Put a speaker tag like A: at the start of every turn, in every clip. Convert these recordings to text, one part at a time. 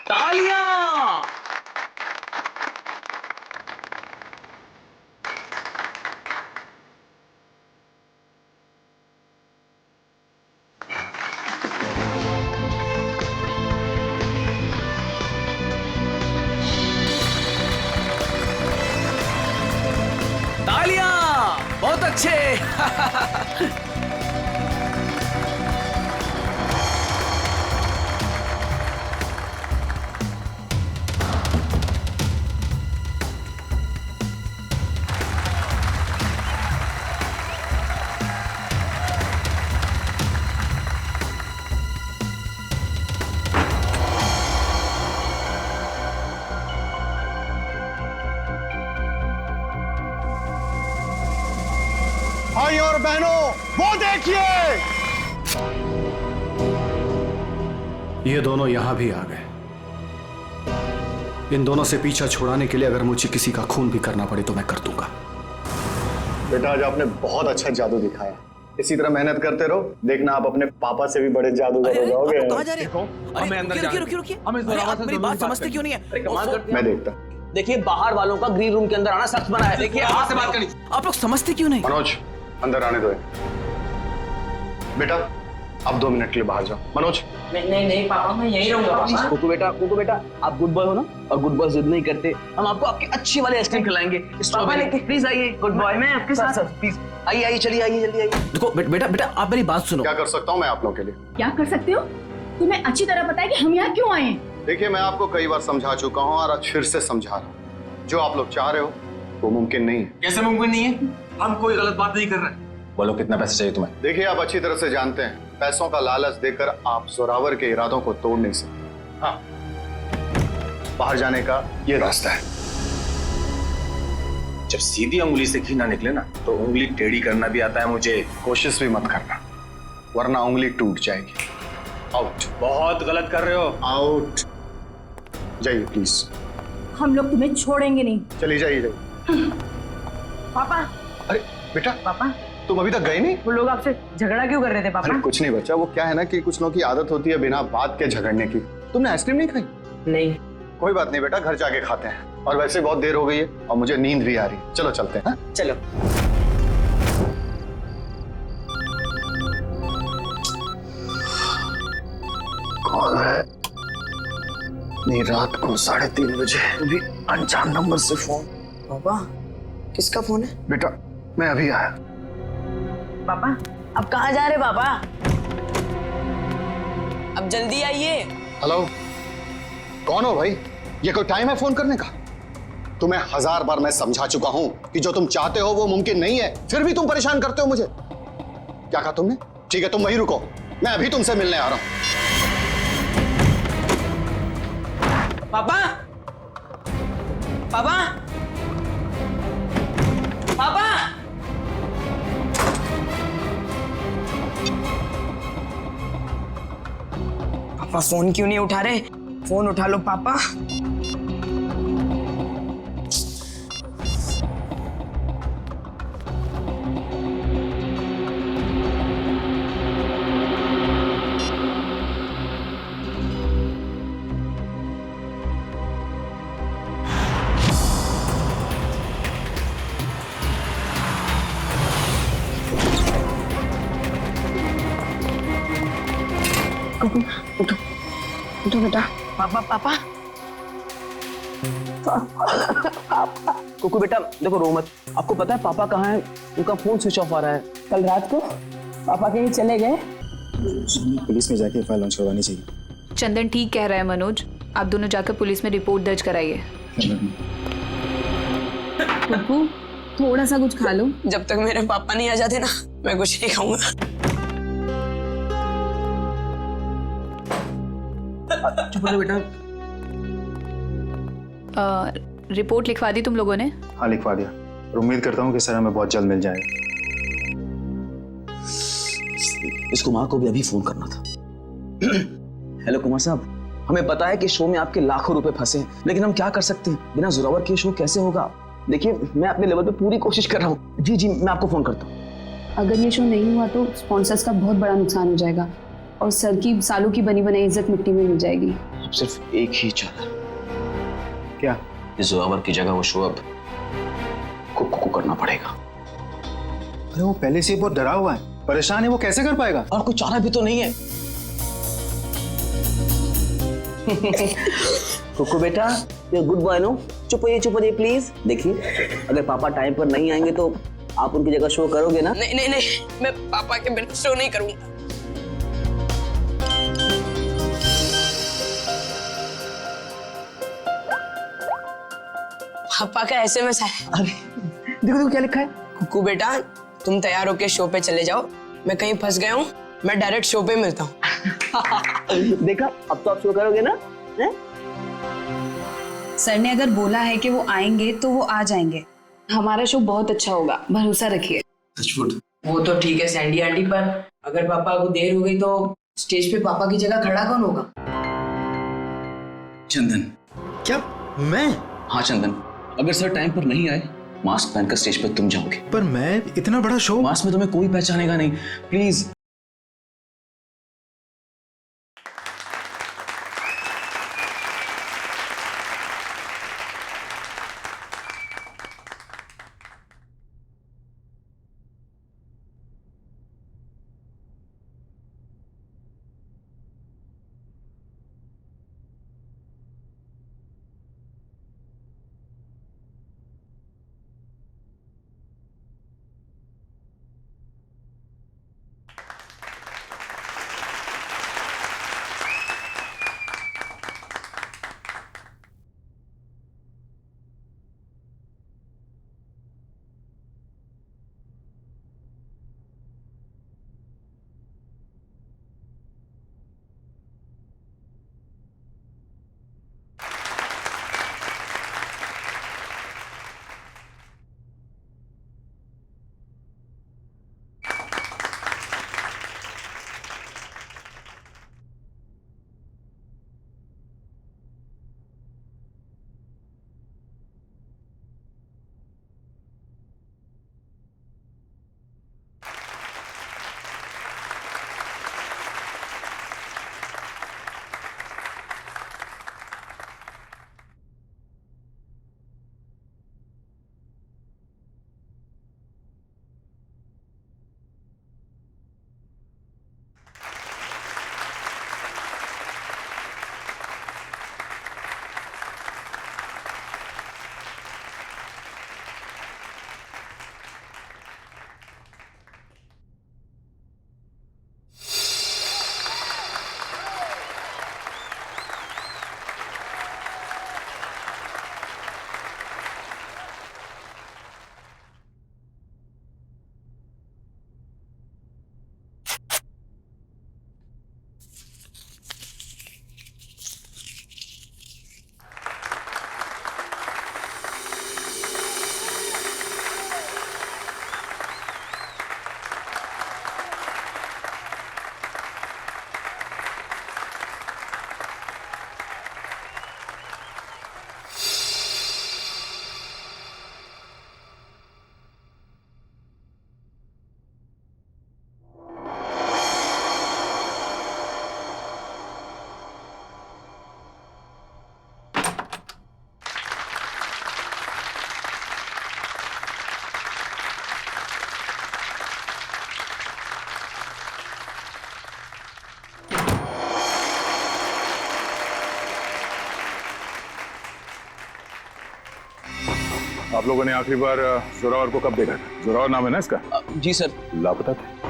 A: तालियां। तालियां, बहुत अच्छे।
B: भाई और बहनों, वो देखिए,
C: ये दोनों यहां भी आ गए। इन दोनों से पीछा छुड़ाने के लिए अगर मुझे किसी का खून भी करना पड़े तो मैं कर दूंगा।
B: बेटा आज आपने बहुत अच्छा जादू दिखाया। इसी तरह मेहनत करते रहो, देखना आप अपने पापा से भी बड़े जादूगर हो जाओगे।
A: कहाँ जा रहे हैं? हमें अंदर जाना है। रुकिए। आप मेरी बात समझते क्यों नहीं है?
D: कमाल करते हैं।
B: मैं देखता।
D: देखिए बाहर वालों का ग्रीन रूम के अंदर आना सख्त मना है। देखिए आप से बात करनी।
A: आप लोग समझते क्यों नहीं?
B: मनोज अंदर आने दो। बेटा अब 2 मिनट के लिए बाहर जाओ। मनोज
E: नहीं पापा, मैं यही रहूंगा।
D: कुकू बेटा आप गुड बॉय हो ना, और गुड बॉय जिद नहीं करते। हम आपको आपकी अच्छी वाली आइसक्रीम खिलाएंगे। प्लीज आइए गुड बॉय। मैं आपके साथ प्लीज आइए, चलिए आइए, जल्दी आइए।
A: देखो बेटा आप मेरी बात सुनो।
B: क्या कर सकता हूँ मैं आप लोगों के लिए?
F: क्या कर सकते हो? तुम्हें अच्छी तरह पता है कि हम यहाँ क्यों आए हैं।
B: देखिए मैं आपको कई बार समझा चुका हूँ और आज फिर से समझा रहा हूँ। जो आप लोग चाह रहे हो वो मुमकिन नहीं है।
G: कैसे मुमकिन नहीं है? हम कोई गलत बात नहीं कर रहे।
H: बोलो कितना पैसा चाहिए तुम्हें?
B: देखिए आप अच्छी तरह से जानते हैं, पैसों का लालच देकर आप जोरावर के इरादों को तोड़ नहीं सकते। हाँ, बाहर जाने का ये रास्ता है।
H: जब सीधी उंगली से घी ना निकले ना तो उंगली टेढ़ी करना भी आता है मुझे।
B: कोशिश भी मत करना वरना उंगली टूट जाएगी। आउट।
H: बहुत गलत कर रहे हो।
B: आउट। जाइए प्लीज।
F: हम लोग तुम्हें छोड़ेंगे नहीं।
B: चलिए जाइए।
E: पापा।
B: अरे बेटा
E: पापा
B: तुम अभी तक गए नहीं?
E: वो लोग आपसे झगड़ा क्यों कर रहे थे पापा?
B: अरे कुछ नहीं बच्चा, वो क्या है ना कि कुछ लोगों की आदत होती है बिना बात के झगड़ने की। तुमने आइसक्रीम नहीं खाई?
E: नहीं।
B: कोई बात नहीं बेटा, घर जाके खाते हैं। और वैसे बहुत देर हो गई है और मुझे नींद भी आ रही है। चलो चलते हैं।
E: चलो।
B: कौन है? नहीं, रात को 3:30 बजे भी अनजान नंबर से फोन।
E: पापा किसका फोन है?
B: बेटा मैं अभी आया।
E: पापा अब कहाँ जा रहे पापा? अब जल्दी आइए।
B: हेलो, कौन हो भाई? ये कोई टाइम है फोन करने का? तुम्हें 1000 बार मैं समझा चुका हूं कि जो तुम चाहते हो वो मुमकिन नहीं है, फिर भी तुम परेशान करते हो मुझे। क्या कहा तुमने? ठीक है तुम वहीं रुको, मैं अभी तुमसे मिलने आ रहा हूं।
E: पापा पापा पापा पापा फोन क्यों नहीं उठा रहे? फोन उठा लो पापा। उठो बेटा। पापा पापा
D: कुकू बेटा देखो रो मत। आपको पता है पापा कहाँ है? उनका फोन स्विच ऑफ आ रहा है।
F: कल रात को पापा कहीं चले गए।
H: पुलिस में जाके फाइल लॉन्च करवानी चाहिए।
I: चंदन ठीक कह रहा है मनोज, आप दोनों जाकर पुलिस में रिपोर्ट दर्ज कराइए।
F: पप्पू थोड़ा सा कुछ खा लो।
E: जब तक मेरे पापा नहीं आ जाते ना मैं कुछ नहीं खाऊंगा।
D: चुप रहो बेटा।
I: रिपोर्ट लिखवा दी तुम लोगों ने?
H: हाँ लिखवा दिया और उम्मीद करता हूँ कि सर हमें बहुत जल्द मिल जाएगा।
D: इस कुमार को भी अभी फोन करना था। हेलो कुमार साहब, हमें पता है कि शो में आपके लाखों रुपए फंसे हैं, लेकिन हम क्या कर सकते हैं? बिना जोरावर के शो कैसे होगा? देखिए मैं अपने लेवल पे पूरी कोशिश कर रहा हूँ। जी मैं आपको फोन करता हूँ।
F: अगर ये शो नहीं हुआ तो स्पॉन्सर्स का बहुत बड़ा नुकसान हो जाएगा।
J: और सर की सालों की बनी बनाई इज्जत मिट्टी में मिल जाएगी।
D: अब सिर्फ एक ही चारा,
C: क्या?
D: इस जोरावर की जगह वो शो अब कुकू करना पड़ेगा।
C: अरे वो पहले से बहुत डरा हुआ है, परेशान है, वो कैसे कर पाएगा?
D: और कोई चारा भी तो नहीं है। कुकू बेटा, ये गुड बॉय नो, चुप होइए प्लीज। देखिए, अगर पापा टाइम पर नहीं आएंगे तो आप उनकी जगह शो करोगे ना?
E: नहीं, मैं पापा के बिना शो नहीं करूंगा। पापा का एसएमएस है।
D: अरे देखो क्या लिखा है।
E: कुकू बेटा, तुम तैयार होके शो पे चले जाओ, मैं कहीं फंस गया हूँ, मैं डायरेक्ट शो पे मिलता हूँ।
D: देखा, अब तो आप शो करोगे ना? है?
J: सर ने अगर बोला है कि वो आएंगे तो वो आ जाएंगे। हमारा शो बहुत अच्छा होगा, भरोसा रखिए।
E: वो तो ठीक है सैंडी आंटी, पर अगर पापा को देर हो गई तो स्टेज पे पापा की जगह खड़ा कौन होगा?
D: चंदन।
C: क्या? मैं?
D: हाँ चंदन, अगर सर टाइम पर नहीं आए, मास्क पहनकर स्टेज पर तुम जाओगे।
C: पर मैं इतना बड़ा शो,
D: मास्क में तुम्हें कोई पहचानेगा नहीं, प्लीज।
K: आप लोगों ने आखिरी बार जोरावर को कब देखा था? जोरावर नाम है ना इसका?
D: जी सर।
K: लापता थे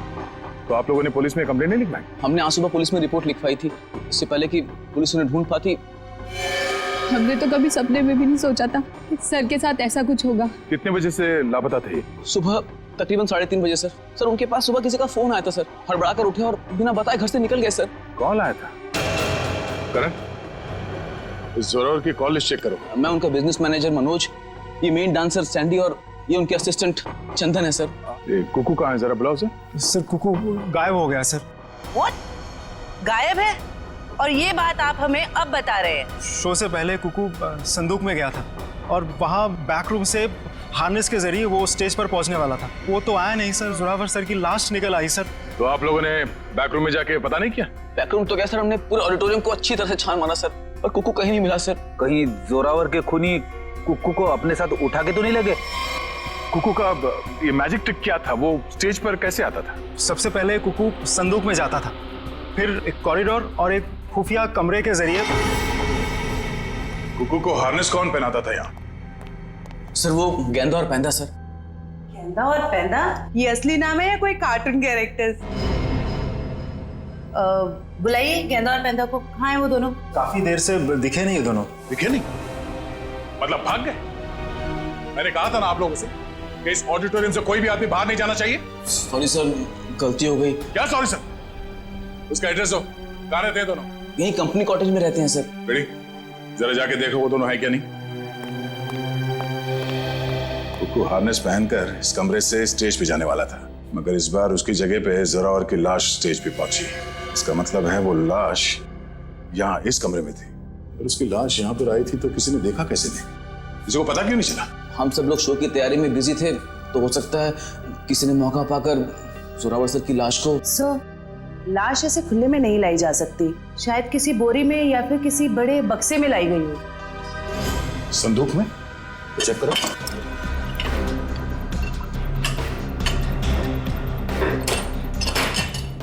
K: तो आप लोगों ने पुलिस में कंप्लेंट नहीं लिखवाई?
D: हमने आज सुबह पुलिस में रिपोर्ट लिखवाई थी, इससे पहले कि पुलिस उन्हें ढूंढ पाती।
J: हमने तो कभी सपने में भी नहीं सोचा था कि सर के साथ ऐसा कुछ होगा।
K: कितने बजे से लापता थे?
D: सुबह तकरीबन 3:30 बजे सर। सर उनके पास सुबह किसी का फोन आया था सर, हड़बड़ा कर उठे और बिना बताए घर से निकल गए सर।
K: कौन आया था? करण, इस जोरावर की कॉल लिस्ट चेक करो।
D: मैं उनका बिजनेस मैनेजर मनोज, ये मेन डांसर सैंडी और ये उनके असिस्टेंट चंदन है सर।
K: ये कुकू कहाँ है, जरा बुलाओ उसे।
C: सर कुकू गायब हो गया सर।
L: What? गायब है? और ये बात आप हमें अब बता रहे हैं?
C: शो से पहले कुकू संदूक में गया था और वहाँ बैक रूम से हार्नेस के जरिए वो स्टेज पर पहुंचने वाला था। वो तो आया नहीं सर। जोरावर सर की लाश निकल आई सर।
K: तो आप लोगों ने बैकरूम में जाके पता नहीं किया?
D: बैकरूम तो क्या सर, हमने पूरे ऑडिटोरियम को अच्छी तरह से छान मारा सर, पर कुकू कहीं नहीं मिला सर।
H: कहीं जोरावर के खूनी कुकू को अपने साथ उठा के तो नहीं लगे?
K: कुकू का ये मैजिक ट्रिक क्या था? वो स्टेज पर कैसे आता था?
C: सबसे पहले कुकू संदूक में जाता था, फिर एक कॉरिडोर और एक खुफिया कमरे के जरिए।
K: कुकू को हार्नेस कौन पहनाता था यहाँ?
D: सर वो गेंदा और पैंदा सर।
L: गेंदा और पैंदा ये असली नाम है या कोई कार्टून कैरेक्टर्स? बुलाइए गेंदा और पैंदा को, कहाँ है वो दोनों?
C: काफी देर से दिखे नहीं दोनों।
K: दिखे नहीं? मतलब भाग गए? मैंने कहा था ना आप लोगों से कि इस ऑडिटोरियम से कोई भी आदमी बाहर नहीं जाना चाहिए।
D: सॉरी सर, गलती हो गई।
K: क्या सॉरी सर? उसका एड्रेस दो, कहाँ रहते हैं दोनों?
D: यही कंपनी कॉटेज में रहते हैं सर।
K: रेडी, जरा जाके देखो वो दोनों है क्या नहीं। कुकू हार्नेस पहनकर इस कमरे से स्टेज पे जाने वाला था, मगर इस बार उसकी जगह पे जोरावर की लाश स्टेज पे पहुंची। इसका मतलब है वो लाश यहाँ इस कमरे में थी, और उसकी लाश यहाँ पर आई थी तो किसी ने देखा कैसे नहीं? किसी को पता क्यों नहीं चला?
D: हम सब लोग शो की तैयारी में बिजी थे, तो हो सकता है किसी ने मौका पाकर जोरावर सर की लाश को।
L: सर, लाश ऐसे खुले में नहीं लाई जा सकती, शायद किसी बोरी में या फिर किसी बड़े बक्से में लाई गई हो।
K: संदूक में? चेक करो।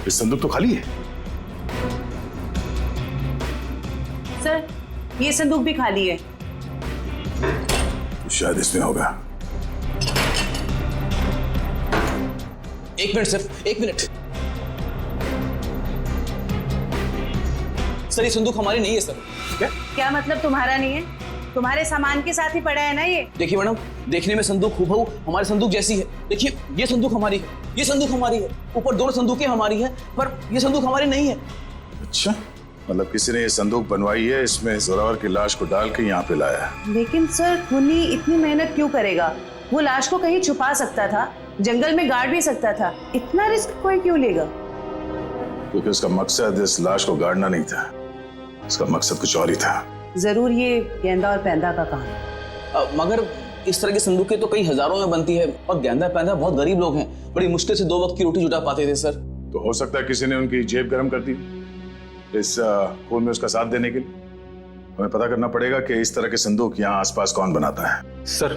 K: इस संदूक तो खाली है।
L: सर, ये संदूक भी खाली है।
K: शायद इसमें होगा।
D: एक मिनट सर, एक मिनट। सर ये संदूक हमारी नहीं है सर।
L: क्या मतलब तुम्हारा नहीं है? तुम्हारे सामान के साथ ही पड़ा है ना ये?
D: देखिए मैडम, देखने में संदूक हूबहू हमारे संदूक जैसी है। देखिए ये संदूक हमारी है, ये संदूक हमारी है, ऊपर दोनों संदूकें हमारी है, पर ये संदूक हमारी नहीं है।
K: अच्छा, मतलब किसी ने ये संदूक बनवाई है, इसमें जोरावर की लाश को डाल के यहाँ पे लाया।
L: लेकिन सर, खूनी इतनी मेहनत क्यों करेगा? वो लाश को कहीं छुपा सकता था, जंगल में गाड़ भी सकता था, इतना रिस्क कोई क्यों लेगा?
K: क्योंकि उसका मकसद इस लाश को गाड़ना नहीं था, उसका मकसद कुछ और ही था।
L: जरूर ये गेंदा और पैंदा का काम है।
D: मगर इस तरह की संदूकें तो कई हजारों में बनती है, और गेंदा पैंदा बहुत गरीब लोग हैं, बड़ी मुश्किल से 2 वक्त की रोटी जुटा पाते थे सर।
K: तो हो सकता है किसी ने उनकी जेब गर्म कर दी इस खून में उसका साथ देने के लिए। हमें पता करना पड़ेगा कि इस तरह के संदूक यहाँ आसपास कौन बनाता है।
H: सर,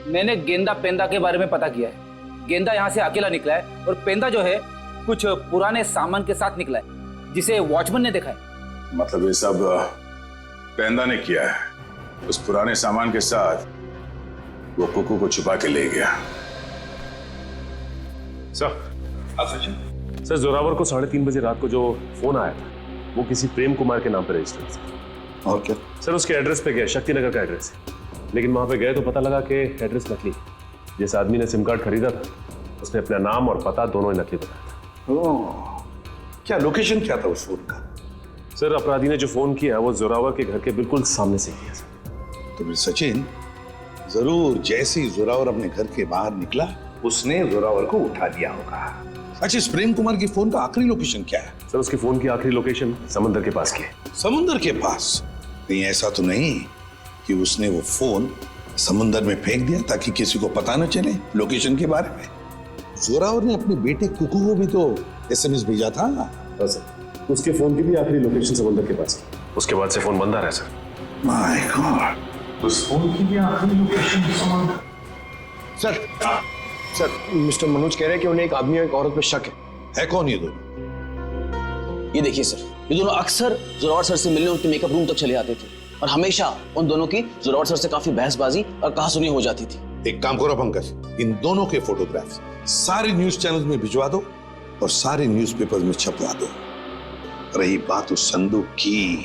H: मैंने गेंदा पेंदा के बारे में पता किया है। गेंदा यहाँ से अकेला निकला है, और पेंदा जो है कुछ पुराने सामान के साथ निकला है, जिसे वॉचमैन ने देखा है।
K: मतलब ये सब पेंदा ने किया है, उस पुराने सामान के साथ वो कुकू को छुपा के ले गया।
M: सर जोरावर को 3:30 बजे रात को जो फोन आया था वो किसी प्रेम कुमार के नाम पर रजिस्टर्ड था।
K: और क्या?
M: सर उसके एड्रेस पे गए, शक्तिनगर का एड्रेस है, लेकिन वहां पे गए तो पता लगा कि एड्रेस नकली। जिस आदमी ने सिम कार्ड खरीदा था उसने अपना नाम और पता दोनों ही नकली बताया था।
K: क्या लोकेशन क्या था उस फोन का?
M: सर अपराधी ने जो फोन किया वो जोरावर के घर के बिल्कुल सामने से किया सर।
N: तो फिर सचिन, जरूर जैसे ही जोरावर अपने घर के बाहर निकला उसने जोरावर को उठा लिया होगा। अच्छा, इस प्रेम कुमार की फोन का आखिरी लोकेशन क्या है?
M: सर उसकी फोन की आखिरी लोकेशन समुद्र के पास की है।
N: समुद्र के पास? नहीं, ऐसा तो नहीं कि उसने वो फोन समुद्र में फेंक दिया ताकि किसी को पता न चले लोकेशन के बारे में। जोरावर ने अपने बेटे कुकू को भी तो SMS भेजा था।
M: हाँ सर, उसके फोन की भी आखिरी लोकेशन समुद्र के पास की। उसके बाद से फोन बंद आ रहा है सर।
N: माय गॉड, उस फोन की भी आखिरी लोकेशन समुद्र।
C: सर मिस्टर मनोज कह रहे हैं कि उन्हें एक आदमी और एक औरत पे शक
N: है। कौन ये दोनों?
D: ये देखिए सर, ये दोनों अक्सर जोरावर सर से मिलने उनके मेकअप रूम तक चले आते थे, और हमेशा उन दोनों की जोरावर सर से काफी बहसबाजी और कहासुनी हो जाती थी।
N: एक काम करो पंकज, इन दोनों के फोटोग्राफ्स सारे न्यूज चैनल्स में भिजवा दो और सारे न्यूज़पेपर में छपवा दो। रही बात उस संदूक की,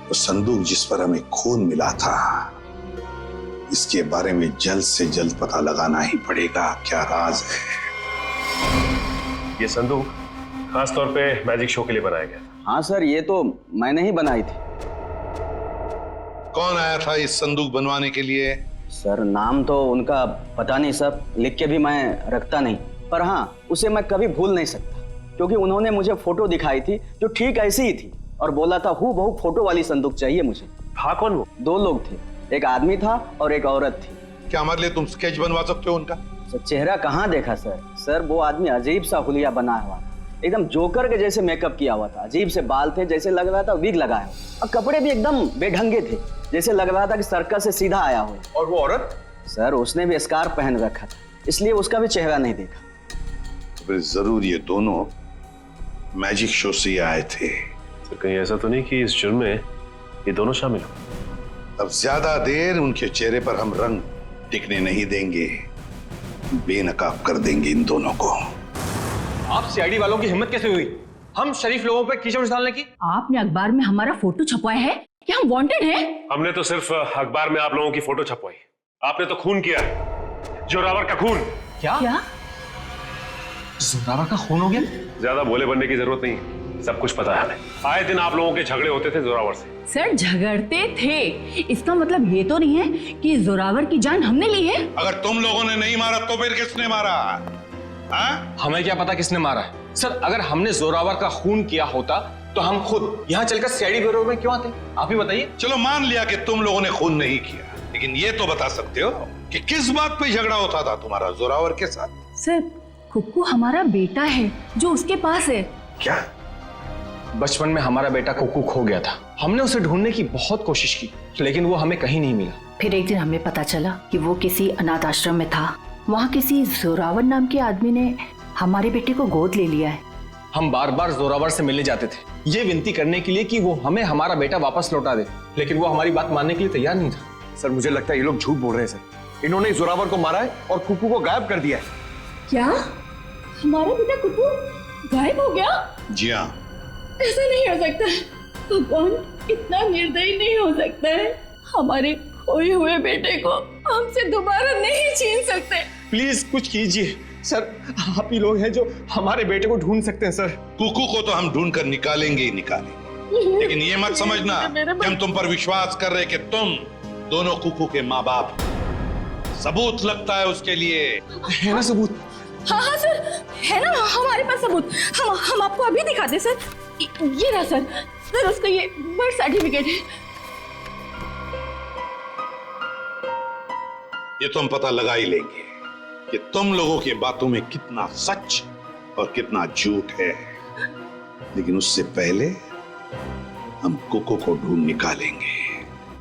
N: वो संदूक जिस पर हमें खून मिला था, इसके बारे में जल्द से जल्द पता लगाना ही पड़ेगा। क्या राज है?
M: ये संदूक खास तौर पे मैजिक शो के लिए बनाया गया था।
D: हाँ सर, ये तो मैंने ही बनाई थी।
N: कौन आया था इस संदूक बनवाने के लिए?
D: सर नाम तो उनका पता नहीं सर, लिख के भी मैं रखता नहीं, पर हाँ उसे मैं कभी भूल नहीं सकता, क्योंकि उन्होंने मुझे फोटो दिखाई थी जो ठीक ऐसी ही थी, और बोला था हूबहू फोटो वाली संदूक चाहिए मुझे।
M: था कौन वो?
D: 2 लोग थे, एक आदमी था और एक औरत थी।
N: क्या हमारे लिए तुम स्केच बनवा सकते हो उनका?
O: सर चेहरा कहाँ देखा सर? सर वो आदमी अजीब सा हुलिया बना हुआ था, एकदम जोकर के जैसे मेकअप किया हुआ था। अजीब से बाल थे, जैसे लग रहा था विग लगाया हो, और कपड़े भी एकदम बेढंगे थे, जैसे लग रहा था कि सर्कस से सीधा आया हो।
G: और वो औरत?
O: सर उसने भी स्कार्फ पहन रखा था, इसलिए उसका भी चेहरा नहीं देखा।
N: तो फिर जरूर ये दोनों मैजिक शो से आए थे।
M: सर कहीं ऐसा तो नहीं कि इस जुर्म में ये दोनों शामिल हो?
N: अब ज्यादा देर उनके चेहरे पर हम रंग टिकने नहीं देंगे, बेनकाब कर देंगे इन दोनों को।
G: आप सीआईडी वालों की हिम्मत कैसे हुई हम शरीफ लोगों पर कीचड़ डालने की?
F: आपने अखबार में हमारा फोटो छपवाया है कि हम वांटेड हैं?
M: हमने तो सिर्फ अखबार में आप लोगों की फोटो छपवाई, आपने तो खून किया, जोरावर का खून।
G: क्या? जोरावर का खून हो गया?
M: ज्यादा भोले बनने की जरूरत नहीं, सब कुछ पता है हमें। आए दिन आप लोगों के झगड़े होते थे जोरावर से।
F: सर झगड़ते थे, इसका मतलब ये तो नहीं है कि जोरावर की जान हमने ली है।
N: अगर तुम लोगों ने नहीं मारा तो फिर किसने मारा?
G: हमें क्या पता किसने मारा है? सर अगर हमने जोरावर का खून किया होता तो हम खुद यहाँ चलकर सीआईडी ब्यूरो में क्यों आते? आप ही बताइए।
N: चलो मान लिया कि तुम लोगों ने खून नहीं किया, लेकिन ये तो बता सकते हो कि किस बात पे झगड़ा होता था तुम्हारा जोरावर के साथ?
F: सर कुक्कू हमारा बेटा है जो उसके पास है।
N: क्या?
G: बचपन में हमारा बेटा कुक्कू खो गया था, हमने उसे ढूंढने की बहुत कोशिश की, लेकिन वो हमें कहीं नहीं मिला।
F: फिर एक दिन हमें पता चला कि वो किसी अनाथ आश्रम में था। वहाँ किसी जोरावर नाम के आदमी ने हमारे बेटे को गोद ले लिया है।
G: हम बार बार जोरावर से मिलने जाते थे, ये विनती करने के लिए कि वो हमें हमारा बेटा वापस लौटा दे, लेकिन वो हमारी बात मानने के लिए तैयार नहीं था। सर मुझे लगता है ये लोग झूठ बोल रहे हैं सर। इन्होंने जोरावर को मारा है और कुक्कू को गायब कर दिया है।
F: क्या हमारा बेटा कुक्कू गायब हो गया?
N: जी हाँ।
F: ऐसा नहीं हो सकता, भगवान इतना निर्दयी नहीं हो सकता है। हमारे खोए हुए बेटे को हमसे दोबारा नहीं छीन सकते।
G: प्लीज कुछ कीजिए सर, आप ही लोग हैं जो हमारे बेटे को ढूंढ सकते हैं सर।
N: कुक्कू को तो हम ढूंढ कर निकालेंगे ही निकालेंगे, लेकिन ये मत समझना कि हम तुम पर विश्वास कर रहे कि तुम दोनों कुक्कू के माँ बाप। सबूत लगता है उसके लिए।
G: है ना सबूत?
F: हाँ सर है ना, हमारे पास सबूत। हम आपको अभी दिखाते सर। ये रहा सर उसका ये बर्थ सर्टिफिकेट है।
N: ये तो हम पता लगा ही लेंगे कि तुम लोगों की बातों में कितना सच और कितना झूठ है, लेकिन उससे पहले हम कुक्कू को ढूंढ निकालेंगे।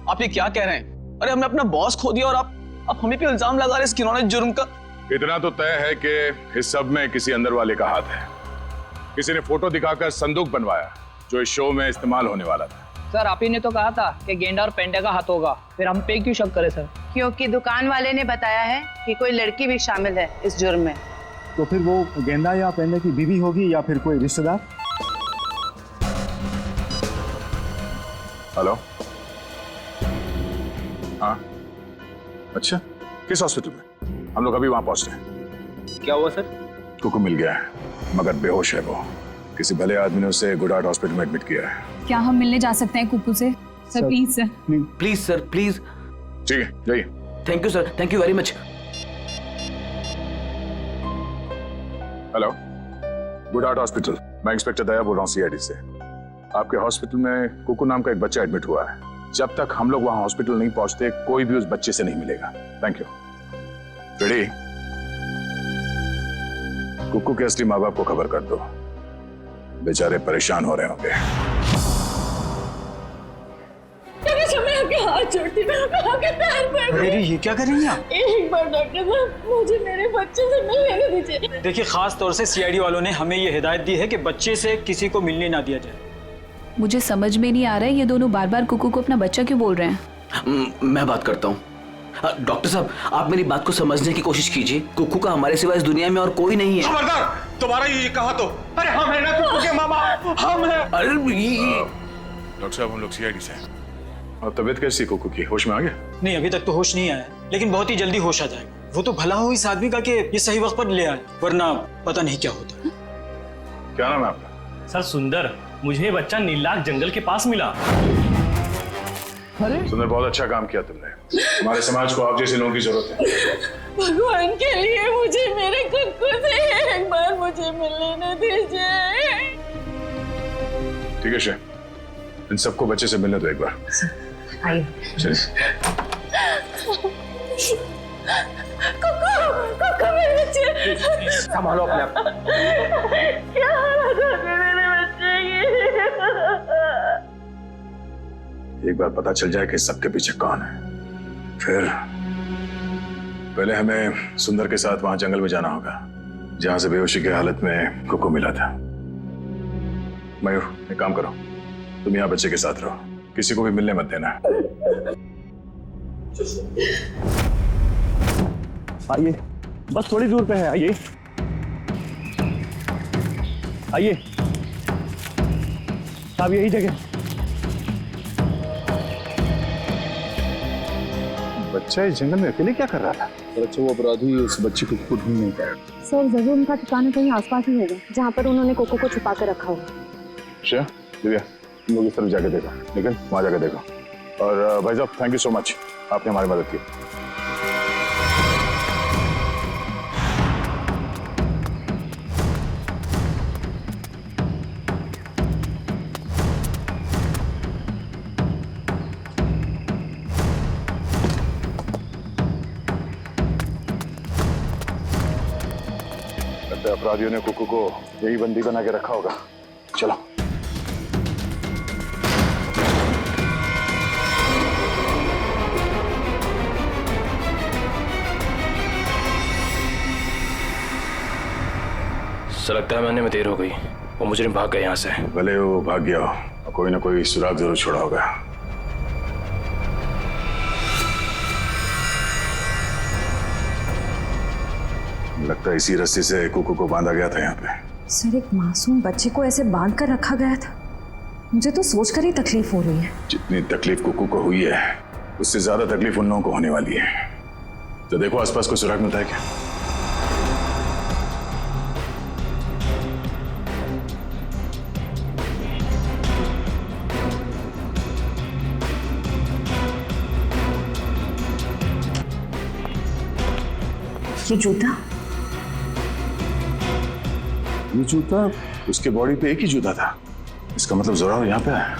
D: आप ये क्या कह रहे हैं? अरे हमने अपना बॉस खो दिया और आप हमें पे इल्जाम लगा रहे हैं इस घिनौने जुर्म का।
K: इतना तो तय है कि इस सब में किसी अंदर वाले का हाथ है। किसी ने फोटो दिखाकर संदूक बनवाया जो इस शो में इस्तेमाल होने वाला था।
H: सर आप ही ने तो कहा था कि गेंडा और पेंडा का हाथ होगा, फिर हम पे क्यों शक करें सर?
L: क्योंकि दुकान वाले ने बताया है कि कोई लड़की भी शामिल है इस जुर्म में।
C: तो फिर वो गेंदा या पेंडा की बीवी होगी या फिर कोई रिश्तेदार?
K: हेलो, हाँ अच्छा, किस हॉस्पिटल में? हम लोग अभी वहां पहुंच रहे हैं।
H: क्या हुआ सर?
K: कुक्कू मिल गया है मगर बेहोश है वो। किसी भले आदमी ने उसे गुड हार्ट हॉस्पिटल में एडमिट किया है।
J: क्या हम मिलने जा सकते हैं कुक्कू से? Sir please sir.
D: Please sir please.
K: ठीक है जाइए।
D: Thank you sir, thank you very much.
K: Hello, good heart hospital, मैं इंस्पेक्टर दया बोल रहा हूँ सीआईडी से। आपके हॉस्पिटल में कुक्कू नाम का एक बच्चा एडमिट हुआ है। जब तक हम लोग वहां हॉस्पिटल नहीं पहुंचते कोई भी उस बच्चे से नहीं मिलेगा। Thank you. रेडी? कुक्कू के असली माँ बाप को खबर कर दो, बेचारे परेशान हो रहे होंगे।
F: हाथ जोड़ती मैं आपके पैर पड़ गई।
C: ये क्या कर रही हैं आप?
F: एक बार डॉक्टर साहब मुझे मेरे बच्चे से मिलने दीजिए।
H: देखिए खास तौर से सीआईडी वालों ने हमें ये हिदायत दी है कि बच्चे से किसी को मिलने ना दिया जाए।
I: मुझे समझ में नहीं आ रहा है ये दोनों बार बार कुक्कू को अपना बच्चा क्यों बोल रहे हैं।
D: मैं बात करता हूँ। डॉक्टर साहब आप मेरी बात को समझने की कोशिश कीजिए। कुक्कू का हमारे सिवा इस दुनिया में और कोई नहीं है।
G: खबरदार, तुम्हारा ये कहा तो। अरे हम है ना कुक्कू के माँ बाप, हम है।
D: अरे
K: डॉक्टर साहब हम लोग सीआईडी से हैं। और तबीयत कैसी कुक्कू की? होश में आ गया?
H: नहीं अभी तक तो होश नहीं आया, लेकिन बहुत ही जल्दी होश आ जाएगा। वो तो भला हो इस आदमी का कि ये सही वक्त पर ले आए, वरना पता नहीं क्या होता।
K: क्या नाम है आपका?
M: सर सुंदर, मुझे बच्चा नीलाख जंगल के पास मिला।
K: सुंदर बहुत अच्छा काम किया तुमने। हमारे समाज को आप जैसे लोगों की जरूरत है।
F: भगवान के लिए मुझे मेरे कुक्कू से एक बार मुझे मिलने दीजिए।
K: ठीक है शेख, इन सबको बच्चे से मिलने दो एक बार।
F: आइए।
K: चलिए।
F: कुक्कू कुकू मेरे बच्चे।
G: संभालो अपने आप।
F: क्या हालत हो गए मेरे बच्चे की।
K: एक बार पता चल जाए कि सबके पीछे कौन है, फिर पहले हमें सुंदर के साथ वहां जंगल में जाना होगा जहां से बेहोशी की हालत में कुकू मिला था। मयूर, एक काम करो, तुम यहाँ बच्चे के साथ रहो, किसी को भी मिलने मत देना।
M: आइए, बस थोड़ी दूर पे है, आइए आइए साहब, यही जगह।
K: बच्चा इस जंगल में अकेले क्या कर रहा था?
N: अच्छा, वो अपराधी उस बच्चे को खुद ढूंढ नहीं पाया।
J: सर जरूर उनका ठिकाना कहीं आसपास ही होगा जहाँ पर उन्होंने कोको को छुपा कर रखा होगा।
K: अच्छा दिव्या, तुम लोग इस तरफ जाके देखो, लेकिन वहां जाके देखो। और भाई साहब, थैंक यू सो मच, आपने हमारी मदद की। अपराधियों ने कुकू को यही बंदी बना के रखा होगा। चलो।
P: लगता है मैंने में देर हो गई, वो मुजरिम भाग गए यहाँ से।
K: भले वो भाग गया हो, कोई ना कोई सुराग जरूर छोड़ा होगा। लगता है इसी रस्सी से कुकू को बांधा गया था यहाँ पे।
J: सर, एक मासूम बच्चे को ऐसे बांध कर रखा गया था, मुझे तो सोचकर ही तकलीफ हो रही है।
K: जितनी तकलीफ कुकू को हुई है, उससे ज्यादा तकलीफ उन लोगों को होने वाली है। तो देखो आसपास कोई सुराग मिलता है क्या?
J: ये जूता,
K: ये जूता उसके बॉडी पे एक ही जूता था। इसका मतलब जोरावर यहाँ पे है।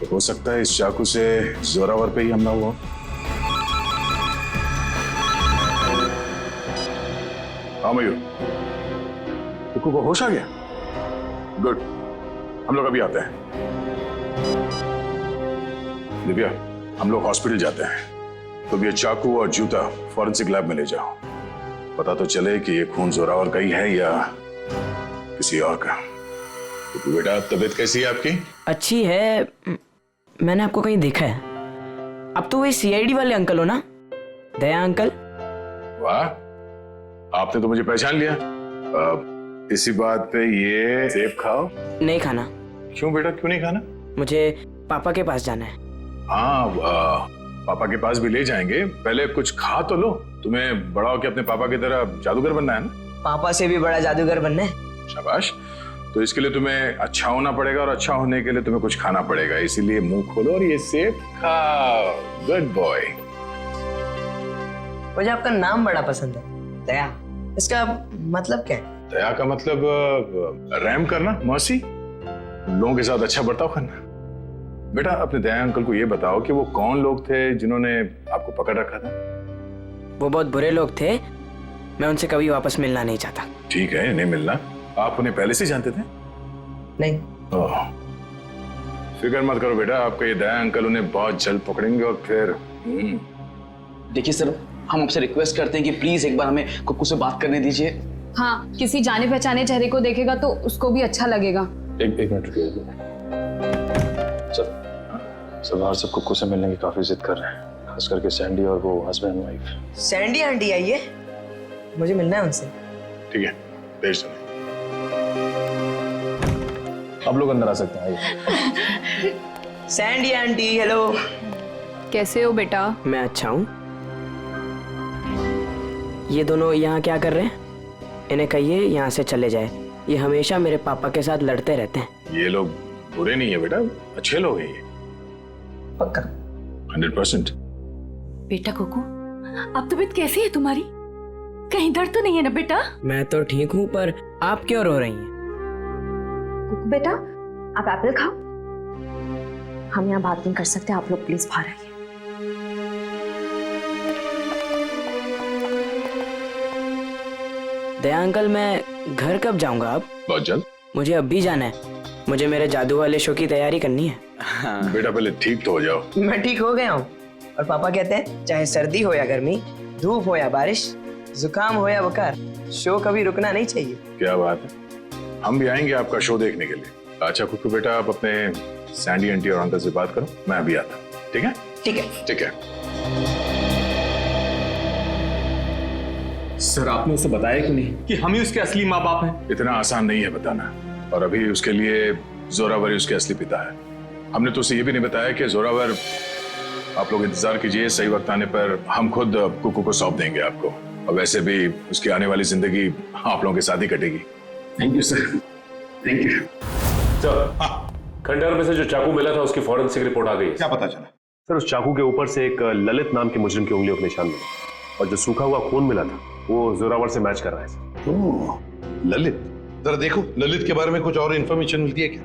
K: तो हो सकता है इस चाकू से जोरावर पे ही हमला हुआ। हाँ मयूर, कुकू को होश आ गया? गुड, हम लोग अभी आते हैं। दिव्या, हम लोग हॉस्पिटल जाते हैं। तो ये चाकू और जूता फॉरेंसिक लैब में ले जाओ, पता तो चले कि ये खून जोरावर का ही है या किसी और का। तो बेटा, तबीयत कैसी है आपकी?
E: अच्छी है, मैंने आपको कहीं देखा है। अब तो वही सीआईडी वाले अंकल हो ना, दया अंकल?
K: वाह, आपने तो मुझे पहचान लिया। इसी बात पे ये सेब खाओ।
E: नहीं खाना।
K: क्यों बेटा, क्यों नहीं खाना?
E: मुझे पापा के पास जाना है।
K: हाँ, पापा के पास भी ले जाएंगे, पहले कुछ खा तो लो। तुम्हें बड़ा होकर अपने पापा की तरह जादूगर बनना है ना?
E: पापा से भी बड़ा जादूगर बनना है।
K: शाबाश। तो इसके लिए तुम्हें अच्छा होना पड़ेगा, और अच्छा होने के लिए तुम्हें कुछ खाना पड़ेगा। इसीलिए मुंह खोलो और ये सेब खाओ। Good boy.
E: मुझे आपका नाम बड़ा पसंद है, दया। इसका मतलब क्या है?
K: दया का मतलब रहम करना, मर्सी, लोगों के साथ अच्छा बर्ताव करना। बेटा, अपने दया अंकल को ये बताओ कि वो कौन लोग थे जिन्होंने आपको पकड़ रखा था?
E: वो बहुत बुरे लोग थे, मैं उनसे कभी वापस मिलना नहीं चाहता।
K: ठीक है, नहीं मिलना। आप उन्हें पहले से जानते थे?
E: नहीं।
K: फिक्र मत करो बेटा, आपका ये दया अंकल उन्हें बहुत जल्द पकड़ेंगे और फिर
D: देखिए सर, हम आपसे रिक्वेस्ट करते हैं कि प्लीज एक बार हमें कुकू से बात करने दीजिए।
J: हाँ, किसी जाने पहचाने चेहरे को देखेगा तो उसको भी अच्छा लगेगा।
K: एक मिनट रुकिए। सर सब कुकू से मिलने की काफी जिद कर रहे हैं, खास करके सैंडी और वो हस्बैंड वाइफ।
E: सैंडी आंटी आई है, मुझे मिलना है उनसे।
K: ठीक है, भेज दो। आप लोग अंदर आ सकते हैं।
E: Sandy aunty, hello.
I: कैसे हो बेटा?
E: मैं अच्छा हूँ। ये दोनों यहाँ क्या कर रहे हैं? इन्हें कहिए यहाँ से चले जाए, ये हमेशा मेरे पापा के साथ लड़ते रहते हैं।
K: ये लोग बुरे नहीं है बेटा, अच्छे लोग हैं ये।
E: पक्का
K: 100%।
F: बेटा कुकू, अब तबीयत कैसी है तुम्हारी? कहीं दर्द तो नहीं है ना बेटा?
E: मैं तो ठीक हूँ, पर आप क्यों रो रही हैं?
J: कुकू बेटा, आप एप्पल खाओ। हम यहाँ बात नहीं कर सकते, आप लोग प्लीज बाहर आइए।
E: दया अंकल, मैं घर कब जाऊंगा अब?
K: बहुत जल्द।
E: मुझे अब भी जाना है, मुझे मेरे जादू वाले शो की तैयारी करनी है।
K: बेटा पहले ठीक तो हो जाओ।
E: मैं ठीक हो गया हूँ, और पापा कहते हैं चाहे सर्दी हो या गर्मी, धूप हो या बारिश, जुकाम हो या बुखार, शो कभी रुकना नहीं चाहिए।
K: क्या बात है, हम भी आएंगे आपका शो देखने के लिए। अच्छा कुकू बेटा, आप अपने सैंडी आंटी और अंकल से बात करो, मैं अभी आता हूँ। ठीक है?
E: ठीक है।
K: ठीक है।
G: सर आपने उसे बताया क्यों नहीं कि हम ही उसके असली माँ बाप हैं?
K: इतना आसान नहीं है बताना, और अभी उसके लिए जोरावर ही उसके असली पिता है। हमने तो उसे ये भी नहीं बताया कि जोरावर, आप लोग इंतजार कीजिए, सही वक्त आने पर हम खुद कुकू को सौंप देंगे आपको, और वैसे भी उसकी आने वाली जिंदगी आप लोगों के साथ ही कटेगी।
G: Thank you sir, thank you.
M: Sir, खंडहर में से जो चाकू मिला था उसकी फॉरेंसिक रिपोर्ट आ गई है।
N: क्या पता चला?
M: सर उस चाकू के ऊपर से एक ललित नाम के मुजरिम की उंगलियों के निशान मिले, और जो सूखा हुआ खून मिला था वो जोरावर से मैच कर रहा है सर।
N: ओह, ललित, जरा देखो ललित के बारे में कुछ और इन्फॉर्मेशन मिलती है क्या?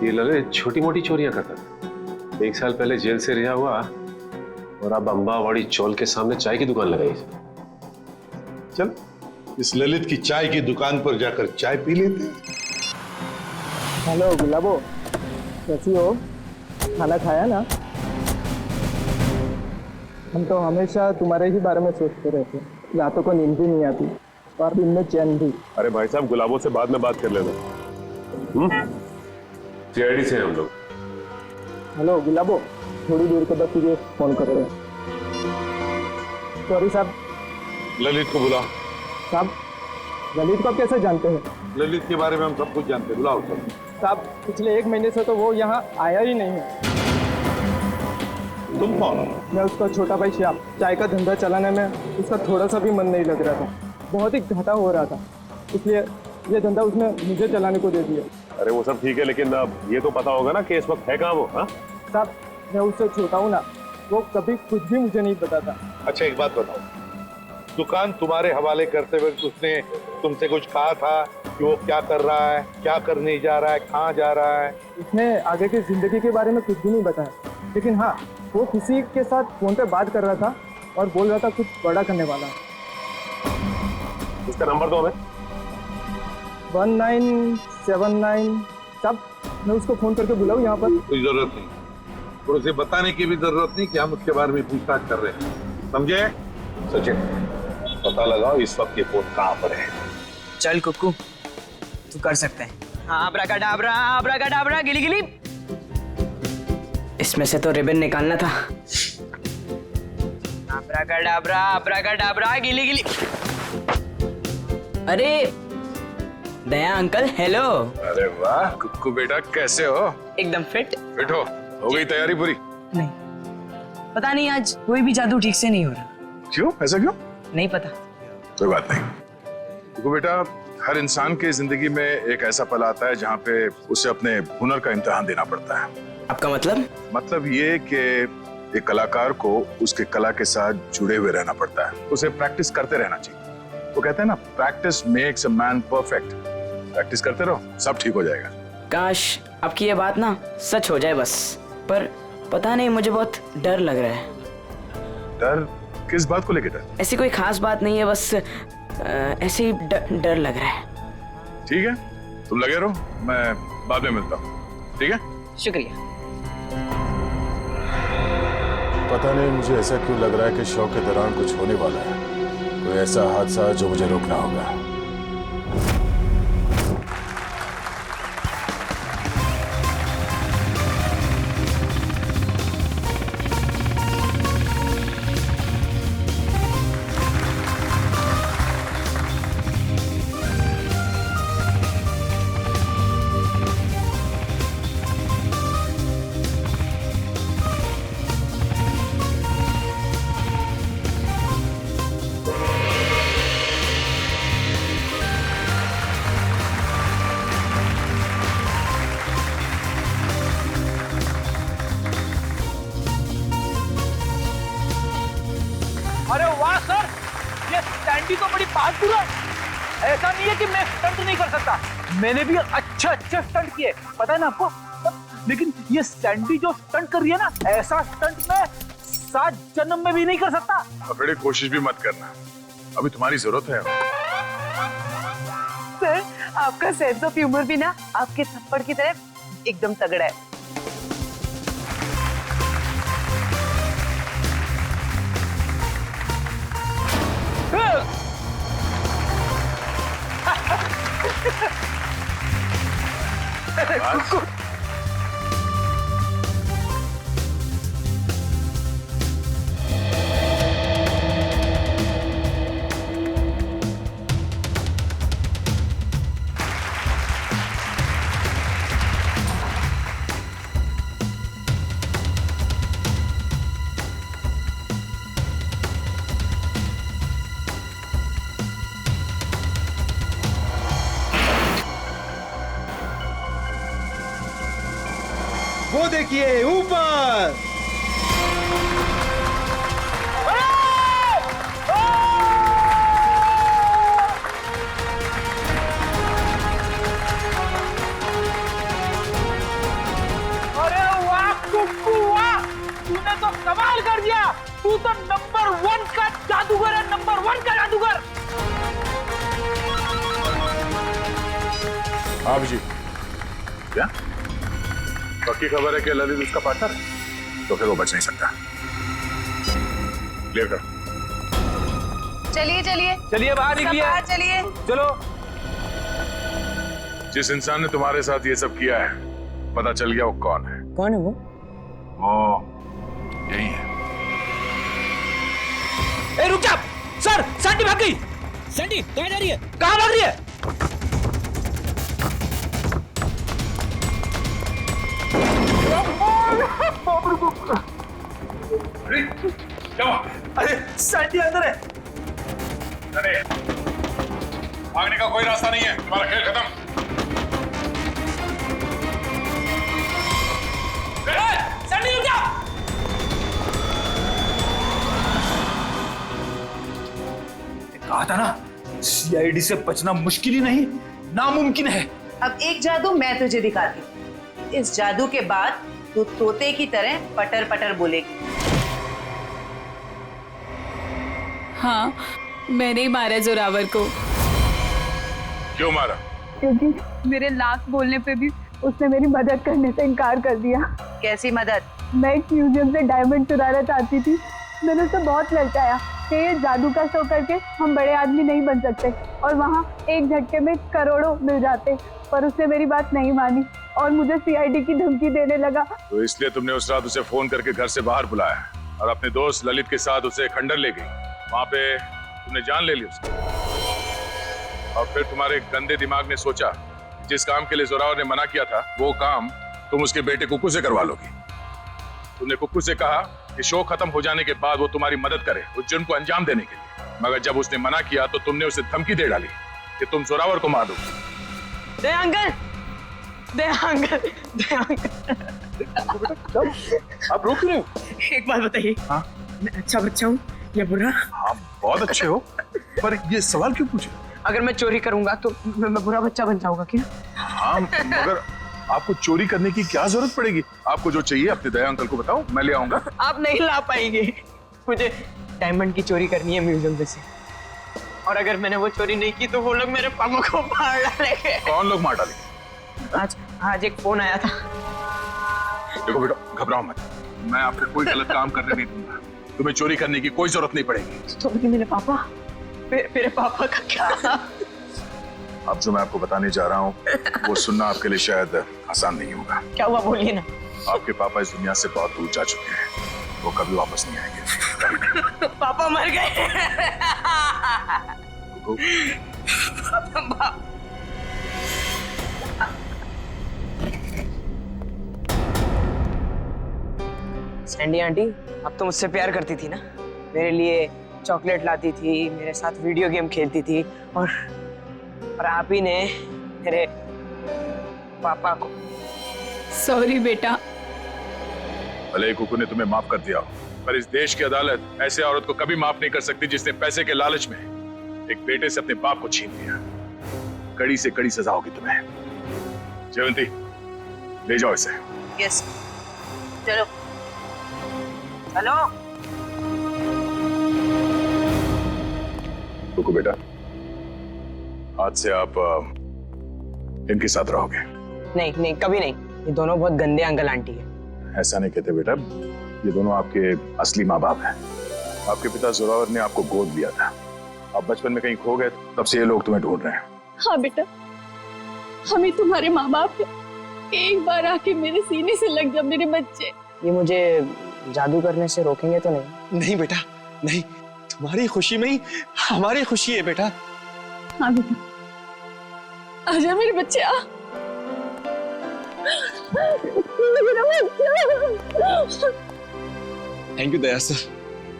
M: ये ललित छोटी मोटी चोरियां करता था, 1 साल पहले जेल से रिहा हुआ, और अब अंबावाड़ी चौल के सामने चाय की दुकान लगाई।
N: चल इस ललित की चाय की दुकान पर जाकर चाय पी लेते हैं।
Q: हेलो गुलाबो, कैसी हो? खाना खाया ना? हम तो हमेशा तुम्हारे ही बारे में सोचते रहते हैं, रातों को नींद भी नहीं आती और दिन में चैन भी।
M: अरे भाई साहब, गुलाबों से बाद में बात कर लेना। सीआईडी से हम लोग।
Q: हेलो गुलाबो, थोड़ी देर के बाद तुझे फोन कर रहे हैं। सॉरी साहब।
N: ललित को बुला।
Q: साहब, ललित को आप कैसे जानते हैं?
N: ललित के बारे में हम सब कुछ जानते हैं, बुलाओ सब।
Q: साहब, पिछले 1 महीने से तो वो यहाँ आया ही नहीं है।
N: तुम कौन हो?
Q: मैं उसका छोटा भाई श्याम। चाय का धंधा चलाने में उसका थोड़ा सा भी मन नहीं लग रहा था, बहुत ही घाटा हो रहा था, इसलिए ये धंधा उसने मुझे चलाने को दे दिया।
M: अरे वो सब ठीक है, लेकिन ये तो पता होगा ना कि इस वक्त है कहाँ वो? हाँ
Q: साहब, मैं उससे छोटा हूँ ना, वो कभी कुछ भी मुझे नहीं बताता।
N: अच्छा एक बात बताओ, दुकान तुम्हारे हवाले करते हुए उसने तुमसे कुछ कहा था कि वो क्या कर रहा है, क्या करने जा रहा है, कहाँ जा रहा है?
Q: उसने आगे की जिंदगी के बारे में कुछ भी नहीं बताया, लेकिन हाँ, वो किसी के साथ फोन पे बात कर रहा था और बोल रहा था कुछ बड़ा करने वाला।
M: उसका नंबर दो हमें।
Q: 1979। सब मैं उसको फोन करके बुलाऊं यहाँ पर?
N: कोई जरूरत नहीं, और उसे बताने की भी जरूरत नहीं कि हम उसके बारे में पूछताछ कर रहे हैं, समझे? सचिन, पता लगाओ इस वक्त ये फोन कहाँ पर है।
E: चल कुक्कू, तू कर सकते हैं। आब्राकाडाब्रा, आब्राकाडाब्रा, गिली गिली। इसमें से तो रिबन निकालना था। आब्राकाडाब्रा, आब्राकाडाब्रा, गिली गिली। अरे दया अंकल, हेलो।
K: अरे वाह कुक्कू बेटा, कैसे हो?
E: एकदम फिट।
K: फिट हो गई तैयारी पूरी?
E: नहीं, पता नहीं आज कोई भी जादू ठीक से नहीं हो रहा।
K: क्यों? ऐसा क्यों?
E: नहीं पता।
K: कोई बात नहीं कुक्कू बेटा, हर इंसान की जिंदगी में एक ऐसा पल आता है जहाँ पे उसे अपने हुनर का इम्तिहान देना पड़ता है।
E: आपका मतलब?
K: मतलब ये कि एक कलाकार को उसके कला के साथ जुड़े हुए रहना पड़ता है, उसे प्रैक्टिस करते रहना चाहिए। वो कहते हैं ना, practice makes a man perfect. Practice करते रहो, सब ठीक हो जाएगा।
E: काश आपकी ये बात ना सच हो जाए बस, पर पता नहीं, मुझे बहुत डर लग रहा है।
K: डर? किस बात को लेकर डर?
E: ऐसी कोई खास बात नहीं है, बस ऐसे ही डर लग रहा है।
K: ठीक है, तुम लगे रहो, मैं बाद में मिलता हूँ। ठीक है?
E: शुक्रिया।
K: पता नहीं मुझे ऐसा क्यों लग रहा है कि शो के दौरान कुछ होने वाला है, कोई ऐसा हादसा जो मुझे रोकना होगा।
H: बहादुर है। ऐसा नहीं है कि मैं स्टंट नहीं कर सकता, मैंने भी अच्छे स्टंट किए, पता है ना आपको। लेकिन ये सैंडी जो स्टंट कर रही है ना, ऐसा स्टंट मैं 7 जन्म में भी नहीं कर सकता।
K: अब बड़ी कोशिश भी मत करना, अभी तुम्हारी जरूरत है।
L: सर, आपका सेंस ऑफ ह्यूमर भी ना आपके थप्पड़ की तरह एकदम तगड़ा है।
Q: वो देखिए ऊपर।
H: अरे वाह कुक्कू वाह, तूने तो कमाल कर दिया। तू तो नंबर 1 का जादूगर है, नंबर 1 का जादूगर।
K: आप जी क्या पक्की खबर है कि ललित उसका पार्टनर है? तो फिर वो बच नहीं सकता। क्लियर करो।
L: चलिए चलिए
H: चलिए बाहर निकलिए,
L: बाहर चलिए।
H: चलो।
K: जिस इंसान ने तुम्हारे साथ ये सब किया है, पता चल गया वो कौन है?
E: कौन है वो?
K: वो यही है।
H: ए रुक जा सर, सैंडी भाग गई। सैंडी कहाँ जा रही है? कहाँ भाग रही है?
K: क्या?
H: अरे सैंडी अंदर है।
K: अरे भागने का कोई रास्ता नहीं है, तुम्हारा खेल खत्म।
H: सैंडी रुक जा। कहा था ना, सीआईडी से बचना मुश्किल ही नहीं, नामुमकिन है।
L: अब एक जादू मैं तुझे दिखाती हूँ। इस जादू के बाद तू तोते की तरह पटर पटर बोलेगी।
I: हाँ, मैंने ही मारा जोरावर को।
K: क्यों मारा?
J: क्योंकि मेरे लाख बोलने पे भी उसने मेरी मदद करने से इनकार कर दिया।
L: कैसी मदद?
J: मैं एक म्यूजियम से डायमंड चुराना चाहती थी। मैंने उसे बहुत ललचाया कि ये जादू का शो करके हम बड़े आदमी नहीं बन सकते और वहाँ एक झटके में करोड़ों मिल जाते, पर उसने मेरी बात नहीं मानी और मुझे सीआईडी की धमकी देने लगा।
K: तो इसलिए तुमने उस रात उसे फोन करके घर से बाहर बुलाया और अपने दोस्त ललित के साथ उसे खंडर ले गई। वहां पे तुमने जान ले ली उसकी और फिर तुम्हारे गंदे दिमाग ने सोचा जिस काम के लिए जोरावर ने मना किया था वो काम तुम उसके बेटे कुक्कू से करवा लोगी। तुमने कुक्कू से कहा कि शो खत्म हो जाने के बाद वो तुम्हारी मदद करे उस जुर्म को अंजाम देने के लिए, मगर जब उसने मना किया तो तुमने उसे धमकी दे डाली कि तुम जोरावर को मार दोगे।
E: दे अंकल, दे अंकल, दे अंकल।
K: आप रोक रहे हो?
E: एक बात बताइए,
K: हाँ?
E: मैं अच्छा बच्चा हूँ या बुरा?
K: हाँ बहुत अच्छे हो, पर ये सवाल क्यों पूछे?
E: अगर मैं चोरी करूंगा तो मैं बुरा बच्चा बन जाऊंगा क्या?
K: हाँ, मगर आपको चोरी करने की क्या जरूरत पड़ेगी? आपको जो चाहिए अपने दया अंकल को बताओ, मैं ले आऊंगा।
E: आप नहीं ला पाएंगे, मुझे डायमंड की चोरी करनी है म्यूजियम में से, और अगर मैंने वो चोरी नहीं की तो वो लोग मेरे पापा को मार डालेंगे।
K: कौन लोग मार डालेंगे?
E: आज एक फोन आया था।
K: देखो बेटा, घबराओ मत, मैं आपको कोई गलत काम करने नहीं दूंगा। तुम्हें चोरी करने की कोई जरूरत नहीं पड़ेगी।
E: तो मेरे पापा, मेरे पापा का क्या?
K: अब जो मैं आपको बताने जा रहा हूँ वो सुनना आपके लिए शायद आसान नहीं होगा।
E: क्या हुआ बोलिए ना।
K: आपके पापा इस दुनिया से बहुत दूर जा चुके हैं, वो कभी वापस नहीं आएंगे।
E: पापा मर गए। सैंडी आंटी, अब तो मुझसे प्यार करती थी ना, मेरे लिए चॉकलेट लाती थी, मेरे साथ वीडियो गेम खेलती थी, और आप ही ने मेरे पापा को।
I: सॉरी बेटा।
K: भले ही कुकू ने तुम्हें माफ कर दिया हो, पर इस देश की अदालत ऐसे औरत को कभी माफ नहीं कर सकती जिसने पैसे के लालच में एक बेटे से अपने बाप को छीन लिया, कड़ी से कड़ी सजा होगी तुम्हें। जयवंती, ले जाओ इसे।
L: यस, चलो चलो।
K: रुको बेटा, आज से आप इनके साथ रहोगे।
E: नहीं नहीं, कभी नहीं। ये दोनों बहुत गंदे अंकल आंटी है।
K: ऐसा नहीं कहते बेटा, ये दोनों आपके असली माँ बाप हैं। आपके पिता जोरावर ने आपको गोद लिया था, आप बचपन में कहीं खो गए, तब से ये लोग तुम्हें ढूंढ रहे हैं।
F: हाँ बेटा, हमें तुम्हारे माँ बाप है। एक बार आके मेरे सीने से लग जा मेरे बच्चे।
E: ये मुझे जादू करने से रोकेंगे तो नहीं?
G: नहीं बेटा, नहीं। तुम्हारी खुशी में ही हमारी खुशी है बेटा।
F: हाँ बेटा, आजा मेरे बच्चे, आ।
G: थैंक यू दया सर,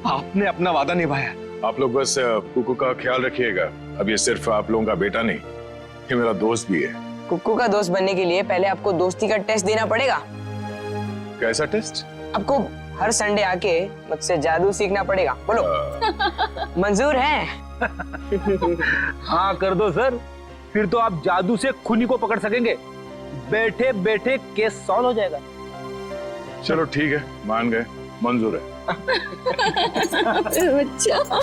G: आपने अपना वादा निभाया।
K: आप लोग बस कुकू का ख्याल रखिएगा। अब ये सिर्फ आप लोगों का बेटा नहीं, ये मेरा दोस्त भी है।
E: कुक्कू का दोस्त बनने के लिए पहले आपको दोस्ती का टेस्ट देना pड़ेगा।
K: कैसा टेस्ट?
E: आपको हर संडे आके मुझसे जादू सीखना पड़ेगा। बोलो, मंजूर है?
H: हाँ कर दो सर, फिर तो आप जादू से खूनी को पकड़ सकेंगे। बैठे बैठे केस सॉल्व हो जाएगा।
K: चलो ठीक है, मान गए, मंजूर है।
F: बच्चा।